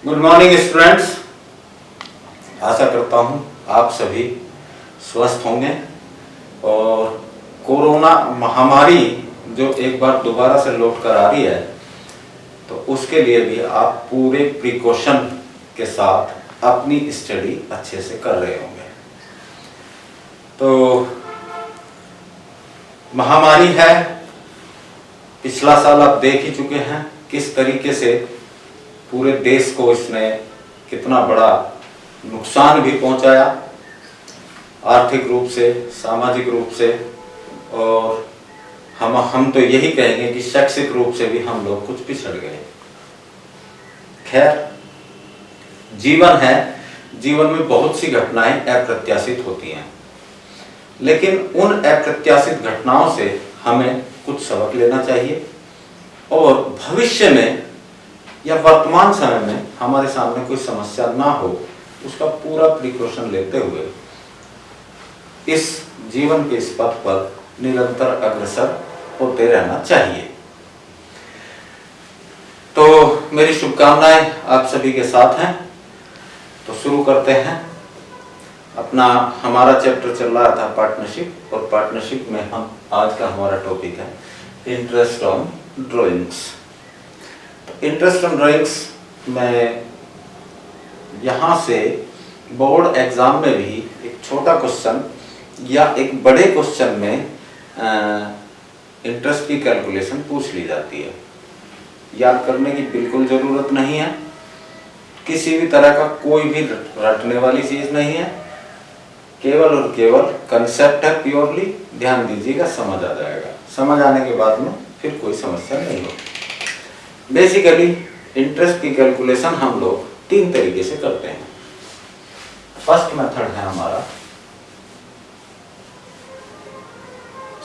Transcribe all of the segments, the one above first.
Good morning students. आशा करता हूँ आप सभी स्वस्थ होंगे और कोरोना महामारी जो एक बार दोबारा से लौट कर आ रही है तो उसके लिए भी आप पूरे प्रिकॉशन के साथ अपनी स्टडी अच्छे से कर रहे होंगे। तो महामारी है, पिछला साल आप देख ही चुके हैं किस तरीके से पूरे देश को इसने कितना बड़ा नुकसान भी पहुंचाया, आर्थिक रूप से, सामाजिक रूप से, और हम तो यही कहेंगे कि शैक्षिक रूप से भी हम लोग कुछ पिछड़ गए। खैर, जीवन है, जीवन में बहुत सी घटनाएं अप्रत्याशित होती हैं, लेकिन उन अप्रत्याशित घटनाओं से हमें कुछ सबक लेना चाहिए और भविष्य में या वर्तमान समय में हमारे सामने कोई समस्या ना हो उसका पूरा प्रिकॉशन लेते हुए इस जीवन के इस पथ पर निरंतर अग्रसर होते रहना चाहिए। तो मेरी शुभकामनाएं आप सभी के साथ हैं। तो शुरू करते हैं अपना। हमारा चैप्टर चल रहा था पार्टनरशिप, और पार्टनरशिप में हम आज का हमारा टॉपिक है interest on drawings. Interest on drawings में यहाँ से बोर्ड एग्जाम में भी एक छोटा क्वेश्चन या एक बड़े क्वेश्चन में इंटरेस्ट की कैलकुलेशन पूछ ली जाती है। याद करने की बिल्कुल ज़रूरत नहीं है, किसी भी तरह का कोई भी रटने वाली चीज़ नहीं है, केवल और केवल कंसेप्ट है, प्योरली ध्यान दीजिएगा, समझ आ जाएगा। समझ आने के बाद में फिर कोई समस्या नहीं होगी। बेसिकली इंटरेस्ट की कैलकुलेशन हम लोग तीन तरीके से करते हैं। फर्स्ट मेथड है हमारा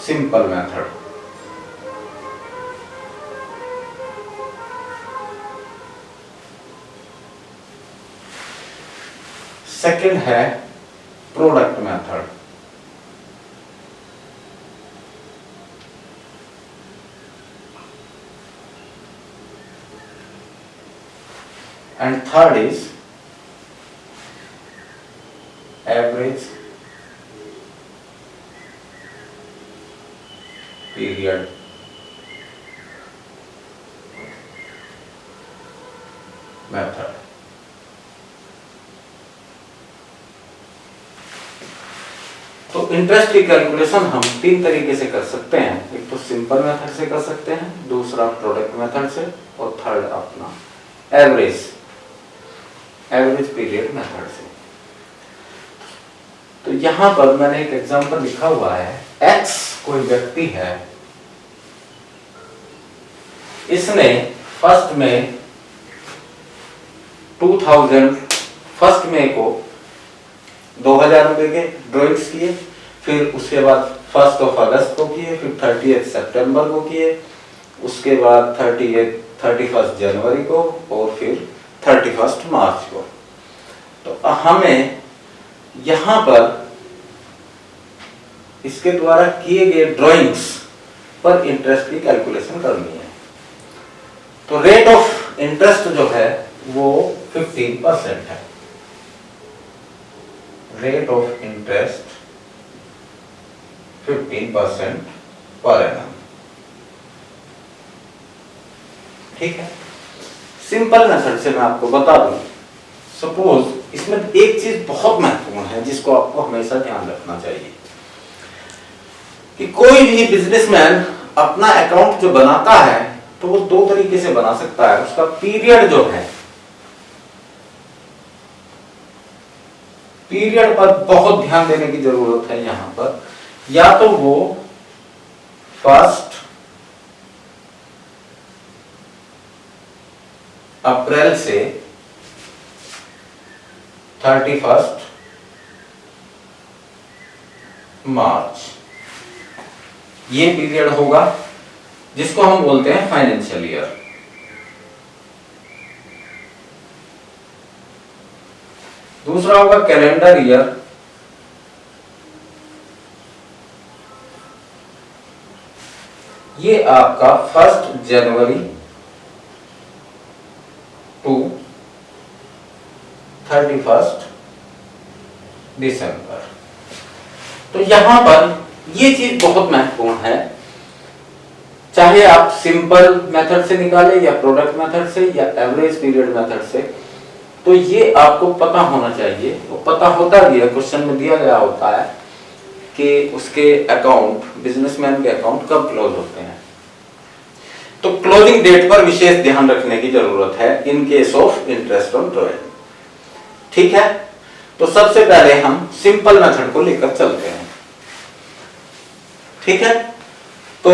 सिंपल मेथड, सेकंड है product method, and third is average period method। तो इंटरेस्ट की कैलकुलेशन हम तीन तरीके से कर सकते हैं। एक तो सिंपल मेथड से कर सकते हैं, दूसरा प्रोडक्ट मेथड से, और थर्ड अपना एवरेज पीरियड मेथड से। तो यहां पर मैंने एक एग्जांपल लिखा हुआ है। एक्स कोई व्यक्ति है, इसने फर्स्ट में 1 को 2000 रुपए के ड्रॉइंग्स किए, फिर उसके बाद 1 अगस्त को किए, फिर 30 सितंबर को किए, उसके बाद 31 जनवरी को, और फिर 31 मार्च को। तो हमें यहां पर इसके द्वारा किए गए ड्राइंग्स पर इंटरेस्ट की कैलकुलेशन करनी है। तो रेट ऑफ इंटरेस्ट जो है वो 15% है। Rate of interest 15% per annum. ठीक है। सिंपल मेथड से मैं आपको बता दूं, सपोज इसमें एक चीज बहुत महत्वपूर्ण है जिसको आपको हमेशा ध्यान रखना चाहिए कि कोई भी बिजनेसमैन अपना अकाउंट जो बनाता है तो वो दो तरीके से बना सकता है। उसका पीरियड जो है, पीरियड पर बहुत ध्यान देने की जरूरत है। यहां पर या तो वो 1 अप्रैल से 31 मार्च, ये पीरियड होगा जिसको हम बोलते हैं फाइनेंशियल ईयर। दूसरा होगा कैलेंडर ईयर, ये आपका 1 जनवरी टू 31 दिसंबर। तो यहां पर ये चीज बहुत महत्वपूर्ण है, चाहे आप सिंपल मेथड से निकालें या प्रोडक्ट मेथड से या एवरेज पीरियड मेथड से, तो ये आपको पता होना चाहिए। वो पता होता भी है, क्वेश्चन में दिया गया होता है कि उसके अकाउंट, बिजनेसमैन के अकाउंट कब क्लोज होते हैं। तो क्लोजिंग डेट पर विशेष ध्यान रखने की जरूरत है in case of interest on drawing. ठीक है, तो सबसे पहले हम सिंपल मेथड को लेकर चलते हैं। ठीक है, तो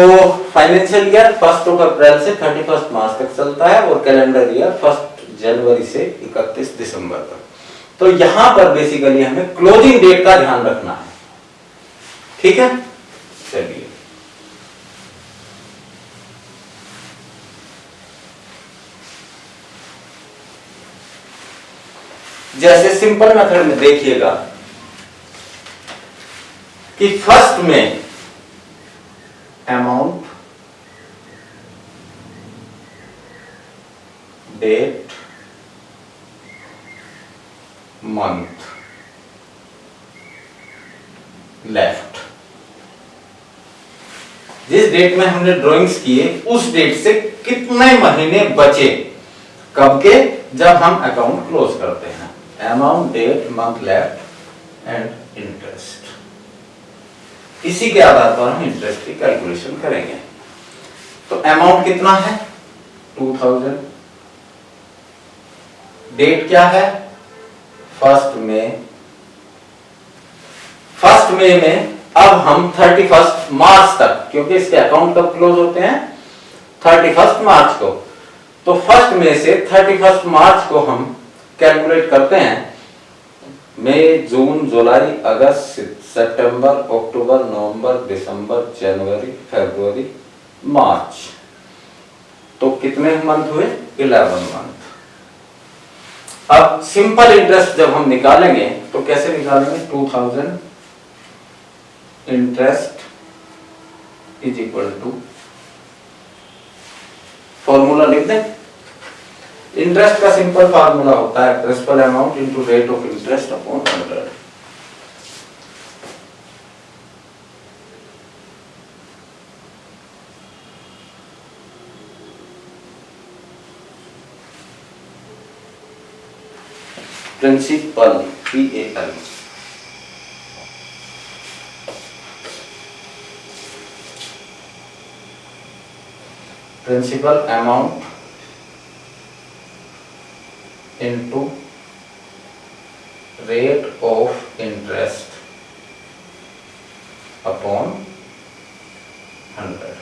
फाइनेंशियल ईयर 1 अप्रैल से 31 मार्च तक चलता है और कैलेंडर ईयर 1 जनवरी से 31 दिसंबर तक। तो यहां पर बेसिकली हमें क्लोजिंग डेट का ध्यान रखना है। ठीक है, चलिए जैसे सिंपल मेथड में देखिएगा कि फर्स्ट में अमाउंट, डेट, मंथ लेफ्ट। जिस डेट में हमने ड्राइंग्स किए उस डेट से कितने महीने बचे, कब के, जब हम अकाउंट क्लोज करते हैं। Amount, date, month left and interest. इसी के आधार पर हम इंटरेस्ट की कैलकुलेशन करेंगे। तो अमाउंट कितना है 2000, डेट क्या है 1 मई, 1 मई में अब हम 31 मार्च तक, क्योंकि इसके अकाउंट कब क्लोज होते हैं 31 मार्च को, तो 1 मई से 31 मार्च को हम कैलकुलेट करते हैं। मई, जून, जुलाई, अगस्त, सितंबर, अक्टूबर, नवंबर, दिसंबर, जनवरी, फरवरी, मार्च। तो कितने मंथ हुए 11 मंथ। अब सिंपल इंटरेस्ट जब हम निकालेंगे तो कैसे निकालेंगे, 2000 interest is equal to, formula लिख दें। इंटरेस्ट का सिंपल फार्मूला होता है principal amount into rate of interest upon 100। Principal PAL, principal amount into rate of interest upon 100।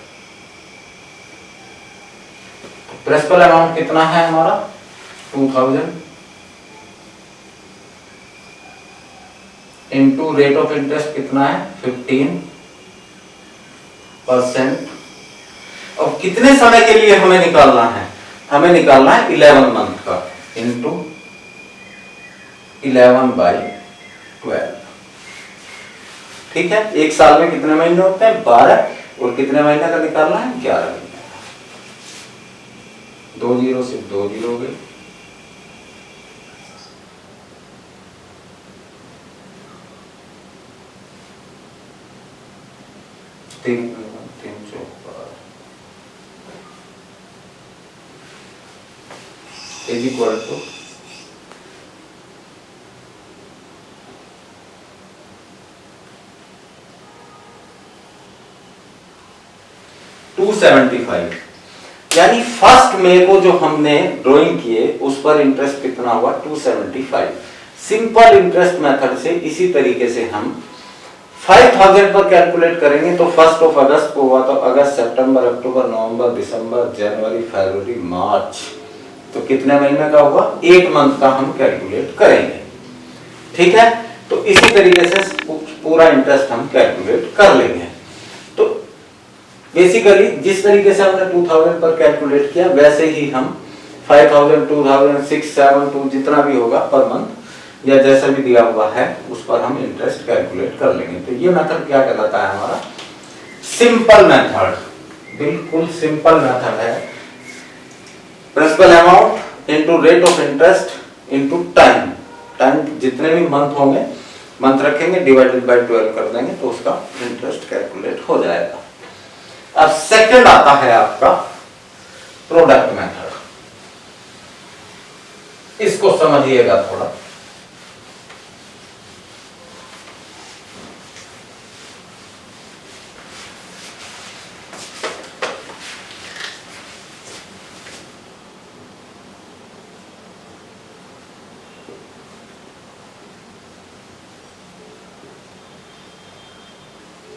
Principal amount कितना है हमारा 2000 इंटू रेट ऑफ इंटरेस्ट कितना है 15%। और कितने समय के लिए हमें निकालना है, हमें निकालना है 11 मंथ का, इंटू 11/12। ठीक है, एक साल में कितने महीने होते हैं 12, और कितने महीने का निकालना है 11 महीने। 2 जीरो से 2 जीरो हो गए, तीन चौक is equal to 275। यानी 1 मई को जो हमने ड्राइंग किए उस पर इंटरेस्ट कितना हुआ 275। सिंपल इंटरेस्ट मेथड से इसी तरीके से हम 5000 पर कैलकुलेट करेंगे तो 1 अगस्त को हुआ, तो अगस्त, सितंबर, अक्टूबर, नवंबर, दिसंबर, जनवरी, फरवरी, मार्च, तो कितने महीने का होगा 8 मंथ का हम कैलकुलेट करेंगे। ठीक है, तो इसी तरीके से पूरा इंटरेस्ट हम कैलकुलेट कर लेंगे। तो बेसिकली जिस तरीके से हमने 2000 पर कैलकुलेट किया वैसे ही हम 5000, 2000, 6, 7, 2 जितना भी होगा पर मंथ या जैसा भी दिया हुआ है उस पर हम इंटरेस्ट कैलकुलेट कर लेंगे। तो ये मेथड क्या कहलाता है हमारा सिंपल मेथड, बिल्कुल सिंपल मेथड है। Principal amount into rate of interest into time time जितने भी मंथ होंगे, मंथ रखेंगे, डिवाइडेड बाय 12 कर देंगे तो उसका इंटरेस्ट कैलकुलेट हो जाएगा। अब सेकंड आता है आपका प्रोडक्ट मेथड। इसको समझिएगा थोड़ा।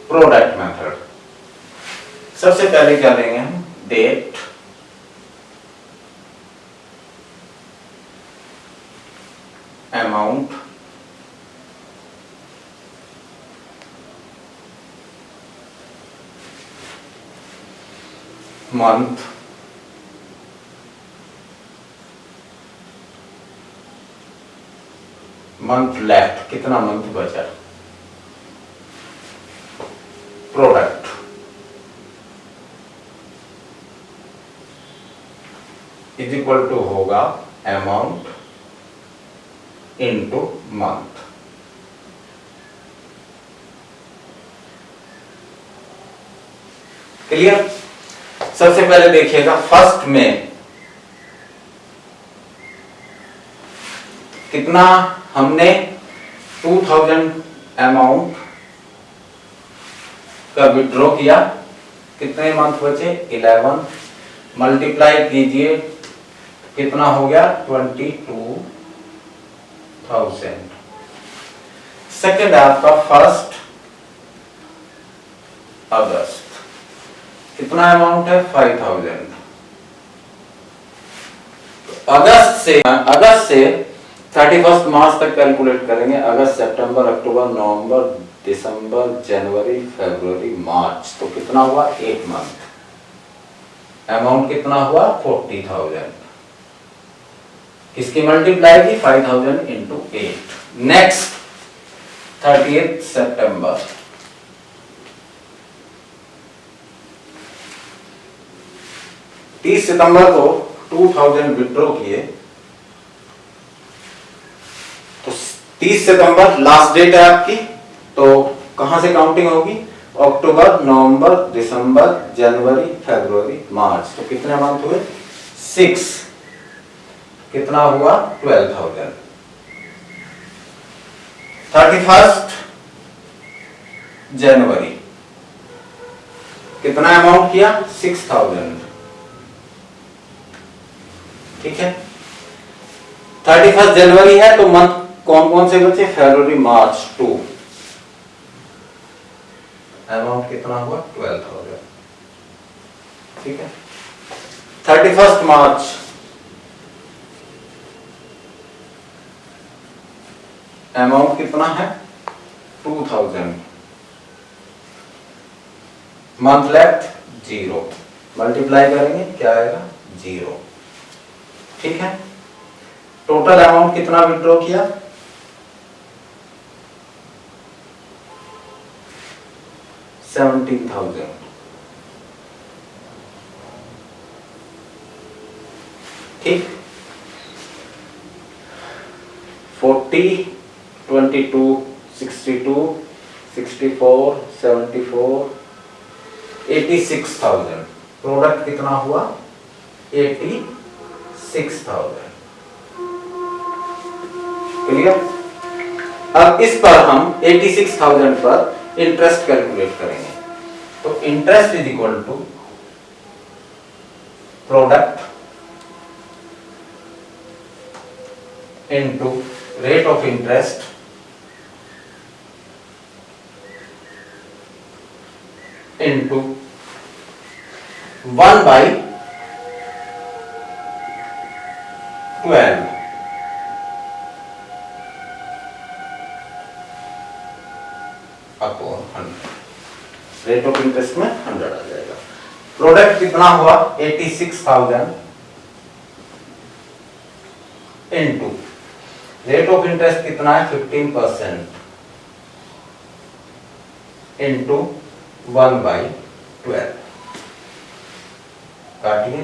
प्रोडक्ट मेथड, सबसे पहले क्या लेंगे हम, date, amount, month, month left, कितना मंथ बचा, प्रोडक्ट, इज इक्वल टू होगा अमाउंट इनटू मंथ। क्लियर? सबसे पहले देखिएगा फर्स्ट में कितना हमने 2000 अमाउंट का विड्रॉ किया, कितने मंथ बचे 11, मल्टीप्लाई कीजिए कितना हो गया 22,000। सेकेंड है आपका 1 अगस्त, कितना अमाउंट है 5000। अगस्त से 31 मार्च तक कैलकुलेट करेंगे, अगस्त, सितंबर, अक्टूबर, नवंबर, दिसंबर, जनवरी, फरवरी, मार्च, तो कितना हुआ 8 मंथ। अमाउंट कितना हुआ 40,000। इसकी मल्टीप्लाई की 5000 इंटू 8। नेक्स्ट 30 सितंबर, सितंबर को 2000 विड्रॉ किए, तो 30 सितंबर लास्ट डेट है आपकी, तो कहां से काउंटिंग होगी, अक्टूबर, नवंबर, दिसंबर, जनवरी, फरवरी, मार्च, तो कितने मंथ हुए 6, कितना हुआ 12,000। 31 जनवरी कितना अमाउंट किया 6,000, ठीक है। 31 जनवरी है तो मंथ कौन कौन से बचे, फरवरी, मार्च, 2, अमाउंट कितना हुआ 12,000, ठीक है। 31 मार्च अमाउंट कितना है 2000, मंथ लेफ्ट 0, मल्टीप्लाई करेंगे क्या आएगा 0, ठीक है। टोटल अमाउंट कितना विड्रॉ किया 17,000, ठीक। 40, 22, 62, 64, 74, 86,000, प्रोडक्ट कितना हुआ 86,000, क्लियर। अब इस पर हम 86,000 पर इंटरेस्ट कैलकुलेट करेंगे, तो interest is equal to product into rate of interest into 1/12 upon 100। Rate of interest में 100 आ जाएगा। प्रोडक्ट कितना हुआ 86,000 इनटू रेट ऑफ इंटरेस्ट कितना है 15% इनटू 1/12, काटिए,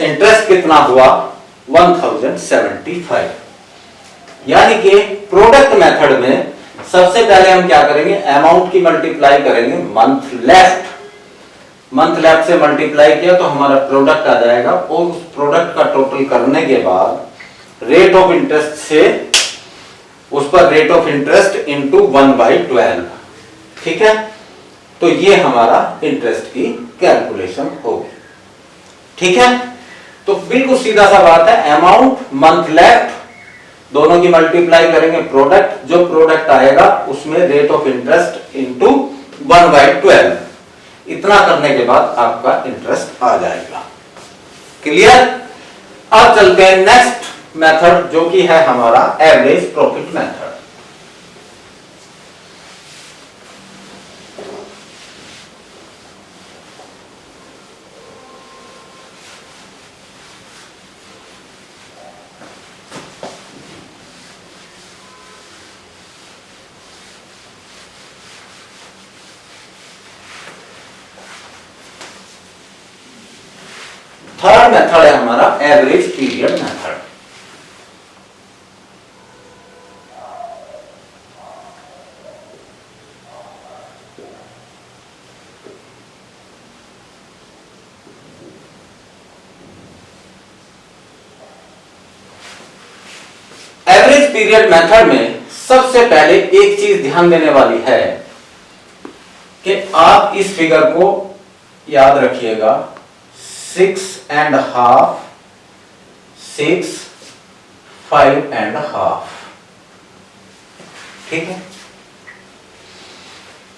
इंटरेस्ट कितना हुआ 1075। यानी कि प्रोडक्ट मेथड में सबसे पहले हम क्या करेंगे, अमाउंट की मल्टीप्लाई करेंगे मंथ लेफ्ट से मल्टीप्लाई किया तो हमारा प्रोडक्ट आ जाएगा, और उस प्रोडक्ट का टोटल करने के बाद रेट ऑफ इंटरेस्ट से उस पर रेट ऑफ इंटरेस्ट इंटू 1/12। ठीक है, तो ये हमारा इंटरेस्ट की कैलकुलेशन होगी। ठीक है, तो बिल्कुल सीधा सा बात है, अमाउंट मंथ लेफ्ट दोनों की मल्टीप्लाई करेंगे प्रोडक्ट, जो प्रोडक्ट आएगा उसमें रेट ऑफ इंटरेस्ट इंटू 1/12। इतना करने के बाद आपका इंटरेस्ट आ जाएगा। क्लियर? अब चलते हैं नेक्स्ट मेथड जो कि है हमारा average profit method. Third method है हमारा average period method. Average period method में सबसे पहले एक चीज ध्यान देने वाली है कि आप इस फिगर को याद रखिएगा, 6.5, 6, 5.5। ठीक है,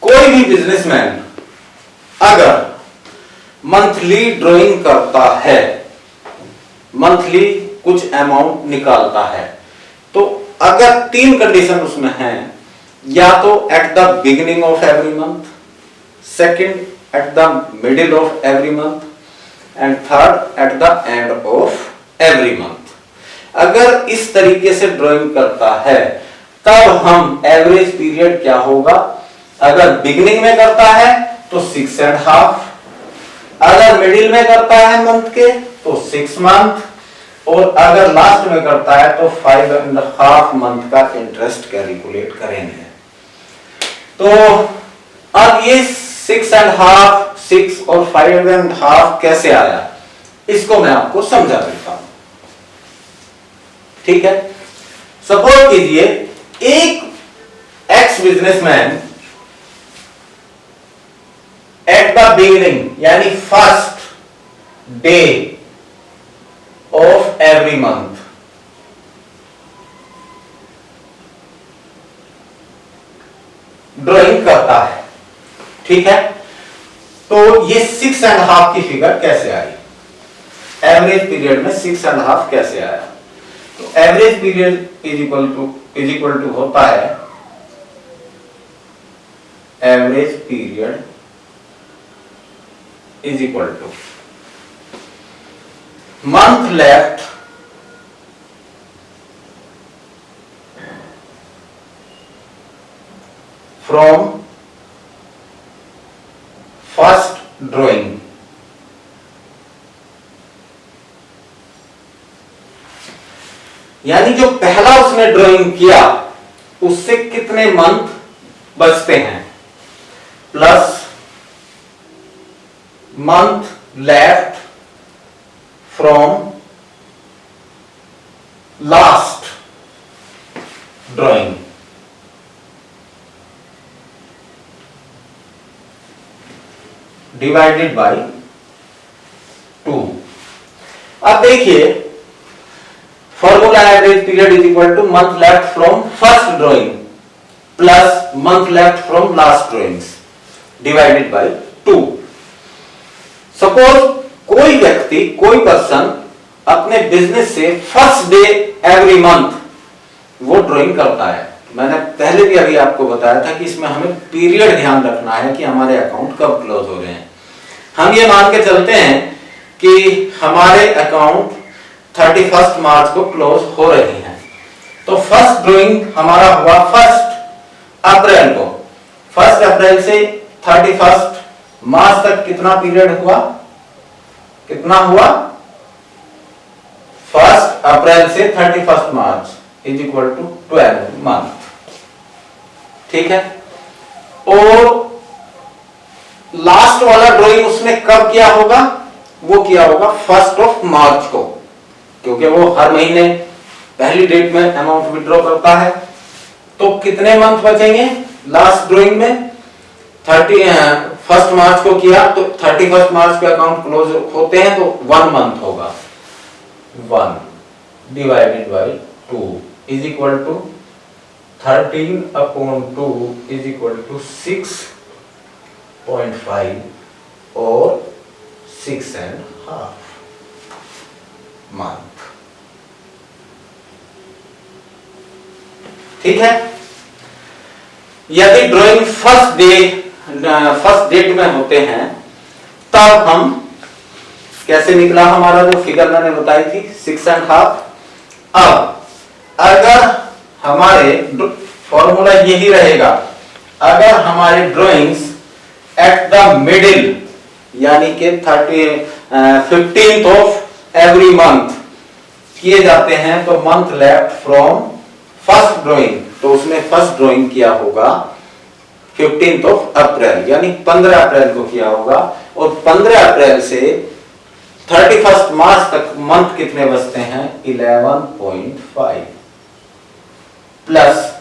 कोई भी बिजनेसमैन अगर मंथली ड्राइंग करता है, मंथली कुछ अमाउंट निकालता है, तो अगर 3 कंडीशन उसमें हैं, या तो eight the beginning of every month, second at the middle of every month, and third at the end of every month. अगर इस तरीके से ड्राइंग करता है तब हम एवरेज पीरियड क्या होगा, अगर बिगिनिंग में करता है तो 6.5, अगर मिडिल में करता है मंथ के तो 6 मंथ, और अगर लास्ट में करता है तो 5.5 मंथ का इंटरेस्ट कैलकुलेट करेंगे। तो अब ये 6.5, 6 और 5.5 कैसे आया, इसको मैं आपको समझा देता हूं। ठीक है, सपोज कीजिए एक X businessman at the beginning यानी first day of every month drawing करता है। ठीक है, तो ये 6.5 की फिगर कैसे आई, एवरेज पीरियड में 6.5 कैसे आया, तो average period is equal to होता है, average period is equal to month left from first drawing यानी जो पहला उसने ड्राइंग किया उससे कितने मंथ बचते हैं, plus month left from last drawing, divided by 2। अब देखिए formula, average period is equal to month left from first drawing plus month left from last drawings divided by 2। Suppose कोई व्यक्ति, कोई पर्सन अपने बिजनेस से first day every month वो drawing करता है। मैंने पहले भी अभी आपको बताया था कि इसमें हमें पीरियड ध्यान रखना है कि हमारे अकाउंट कब क्लोज हो रहे हैं। हम ये मान के चलते हैं कि हमारे अकाउंट 31 मार्च को क्लोज हो रहे हैं, तो फर्स्ट ड्राइंग हमारा हुआ 1 अप्रैल को। 1 अप्रैल से 31 मार्च तक कितना पीरियड हुआ, कितना हुआ 1 अप्रैल से 31 मार्च इज इक्वल टू 12 मंथ। ठीक है, और लास्ट वाला ड्राइंग उसने कब किया होगा? वो किया होगा 1 मार्च को, क्योंकि वो हर महीने पहली डेट में अमाउंट विड्रॉ करता है। तो कितने मंथ बचेंगे लास्ट ड्राइंग में? 1 मार्च को किया तो 31 मार्च के अकाउंट क्लोज होते हैं, तो 1 मंथ होगा। 1 divided by 2 is equal to 13/2 is equal to 6.5 और 6.5 मंथ। ठीक है, यदि ड्राइंग फर्स्ट डेट में होते हैं तब हम कैसे निकला हमारा जो फिगर मैंने बताई थी 6.5। अब अगर हमारे फॉर्मूला यही रहेगा, अगर हमारे ड्राइंग्स एट द मिडिल यानी कि 15th ऑफ एवरी मंथ किए जाते हैं तो month left from first drawing, तो उसने फर्स्ट ड्राइंग किया होगा 15th ऑफ अप्रैल यानी 15 अप्रैल को किया होगा, और 15 अप्रैल से 31 मार्च तक मंथ कितने बचते हैं? 11.5 प्लस,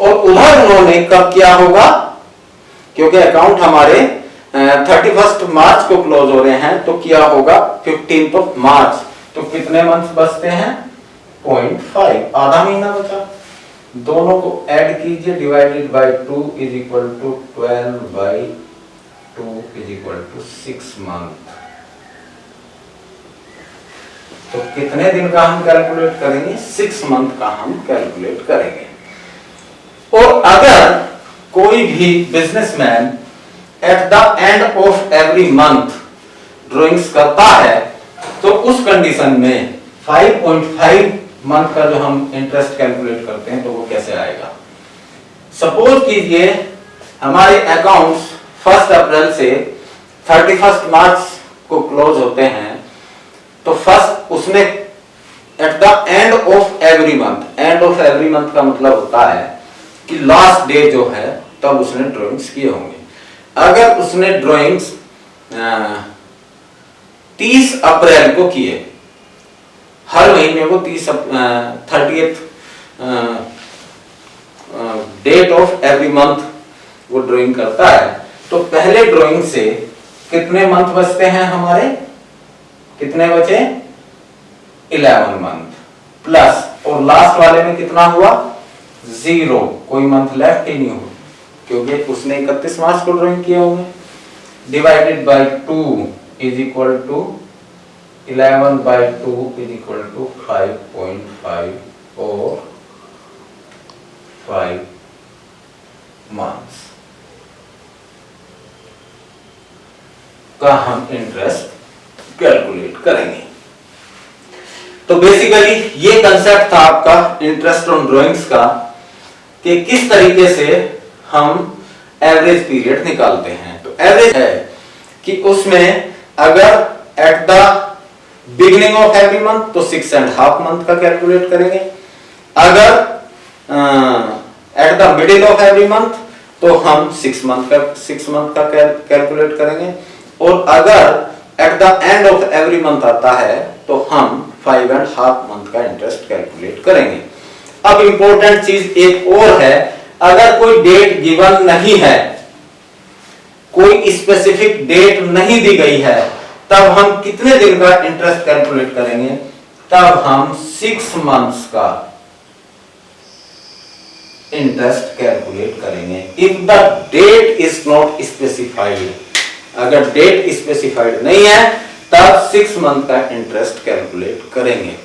और उधर उन्होंने कब किया होगा? क्योंकि अकाउंट हमारे 31 मार्च को क्लोज हो रहे हैं, तो किया होगा 15th ऑफ मार्च, तो कितने मंथ बचते हैं? 0.5, आधा महीना बचा। दोनों को ऐड कीजिए, divided by 2 is equal to 12/2 is equal to 6 month. तो कितने दिन का हम कैलकुलेट करेंगे? 6 मंथ का हम कैलकुलेट करेंगे। और अगर कोई भी businessman at the end of every month drawings करता है तो उस कंडीशन में 5.5 मंथ का जो हम इंटरेस्ट कैलकुलेट करते हैं तो वो कैसे आएगा? सपोज कीजिए हमारे अकाउंट्स 1 अप्रैल से 31 मार्च को क्लोज होते हैं, तो फर्स्ट उसने at the end of every month, end of every month का मतलब होता है कि लास्ट डे जो है तब उसने ड्राइंग्स किए होंगे। अगर उसने ड्राइंग्स 30 अप्रैल को किए, हर महीने को 30th date of every month वो ड्राइंग करता है, तो पहले ड्राइंग से कितने मंथ बचते हैं हमारे? कितने बचे? 11 मंथ प्लस, और लास्ट वाले में कितना हुआ? 0, कोई मंथ लेफ्ट ही नहीं हुआ क्योंकि उसने 31 मार्च को ड्राइंग किए होंगे। Divided by 2 is equal to 11/2 is equal to 5.5 और 5 मंथ्स का हम इंटरेस्ट कैलकुलेट करेंगे। तो बेसिकली ये कंसेप्ट था आपका इंटरेस्ट ऑन ड्राइंग्स का, कि किस तरीके से हम एवरेज पीरियड निकालते हैं। तो एवरेज है कि उसमें अगर eight the beginning of every month तो 6.5 मंथ का कैलकुलेट करेंगे, अगर at the middle of every month तो हम 6 मंथ का कैलकुलेट करेंगे, और अगर at the end of every month आता है तो हम 5.5 मंथ का इंटरेस्ट कैलकुलेट करेंगे। अब इंपॉर्टेंट चीज एक और है, अगर कोई डेट गिवन नहीं है, कोई स्पेसिफिक डेट नहीं दी गई है, तब हम कितने दिन का इंटरेस्ट कैलकुलेट करेंगे? तब हम 6 मंथ्स का इंटरेस्ट कैलकुलेट करेंगे। If the date is not specified, अगर डेट स्पेसिफाइड नहीं है तब 6 मंथ का इंटरेस्ट कैलकुलेट करेंगे।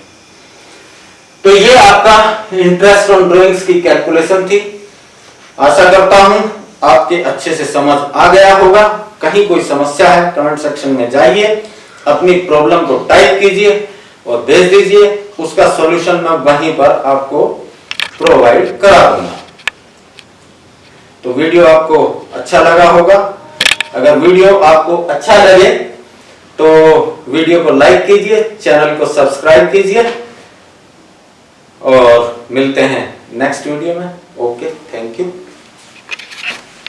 तो ये आपका इंटरेस्ट ऑन ड्राइंग्स की कैलकुलेशन थी। आशा करता हूं आपके अच्छे से समझ आ गया होगा। कहीं कोई समस्या है कमेंट सेक्शन में जाइए, अपनी प्रॉब्लम को टाइप कीजिए और भेज दीजिए, उसका सॉल्यूशन मैं वहीं पर आपको प्रोवाइड करा दूंगा। तो वीडियो आपको अच्छा लगा होगा। अगर वीडियो आपको अच्छा लगे तो वीडियो को लाइक कीजिए, चैनल को सब्सक्राइब कीजिए और मिलते हैं नेक्स्ट वीडियो में। Okay, thank you.